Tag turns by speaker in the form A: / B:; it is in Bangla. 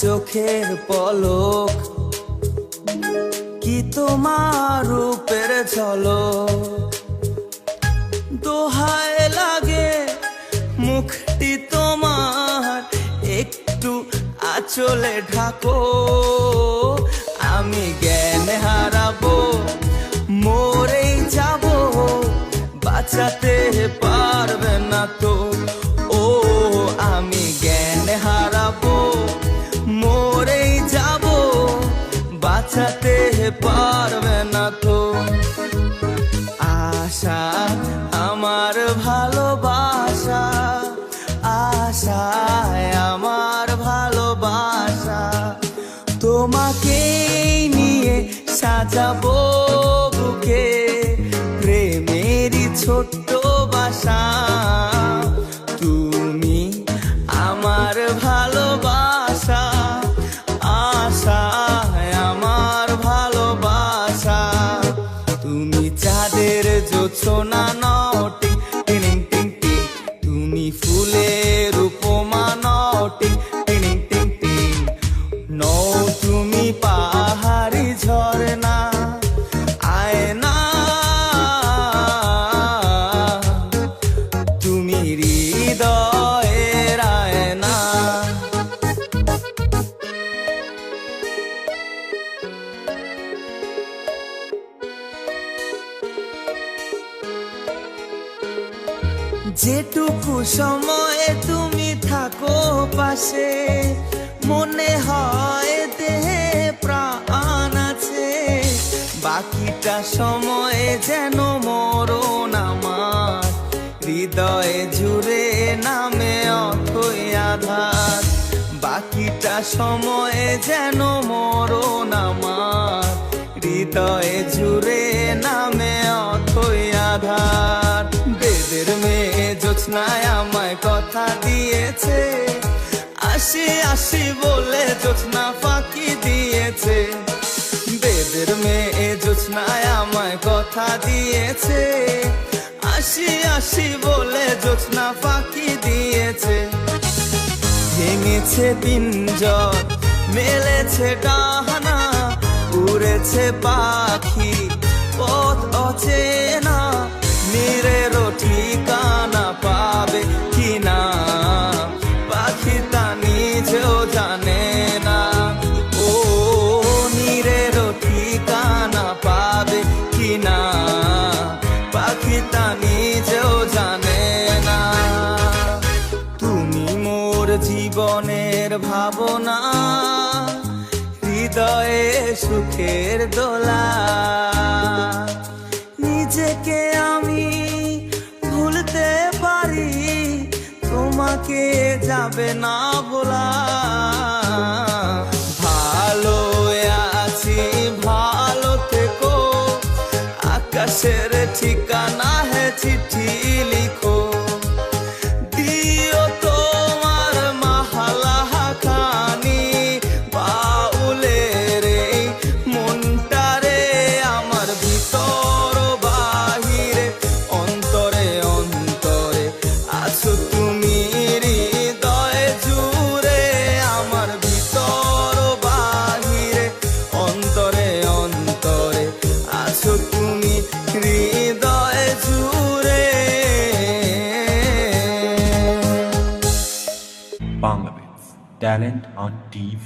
A: চোখের পলক, কি তোমার রূপের ঝলক। দোহায় লাগে মুখটি তোমার, একটু আঁচলে ঢাকো। আমি জ্ঞান হারাবো, মরেই যাব, বাঁচাতে পারবে না তো। ও আমি জ্ঞান হারাবো, মরেই যাব, বাঁচাতে পারবে না তো। আশা আমার ভালোবাসা, আশায় আমার ভালোবাসা, তোমাকে নিয়ে সাজাবো বুকে প্রেমেরই ছোট্ট বাসা। তুমি আমার ভালোবাসা, আশায় আমার ভালোবাসা। তুমি চাঁদের জোছনা নও টিং টিং টিং টিং, তুমি ফুলের উপমা নও টিং টিং টিং টিং, নও তুমি পাহাড়ি ঝরনা আয়না, তুমি হৃদয়ের আয়না। যেটুকু সময়ে তুমি থাকো পাশে, মনে হয় দেহে প্রাণ আছে। বাকিটা সময়ে যেন মরণ আমার, হৃদয়ে জুড়ে নামে অথই আধার। বাকিটা সময়ে যেন মরণ আমার, হৃদয়ে জুড়ে নামে অথই আধার। বেদের মেয়ে জোছনায় আমায় কথা দিয়েছে, আসি আসি বলে জোছনা ফাঁকি দিয়েছে। বেদের মেয়ে জোছনায় আমায় কথা দিয়েছে, আসি আসি বলে জোছনা ফাঁকি দিয়েছে। ভেঙেছে পিঞ্জর, মেলেছে ডানা, উড়েছে পাখি পথ অচেনা। নীরেরও ঠিকানা পাবে কিনা, পাখি তা নিজেও জানে না। ও নীরেরও ঠিকানা পাবে কিনা, পাখি তা নিজেও জানে না। তুমি মোর জীবনের ভাবনা, হৃদয়ে সুখের দোলা। নিজেকে আমি ভুলতে পারি, তোমাকে যাবে না বলা। ভালো আছি ভালো থেকো, আকাশের ঠিকানা হে চিঠি লিখো। দিও তোমার মাহালা খানি, বাউলের এই মনটারে আমার ভিতর বাহিরে, অন্তরে অন্তরে আছো তুমি হৃদয়ে জুড়ে। আমার ভিতর বাহিরে, অন্তরে অন্তরে আছো তুমি হৃদয়ে জুড়ে।
B: Bangladesh Talent on TV.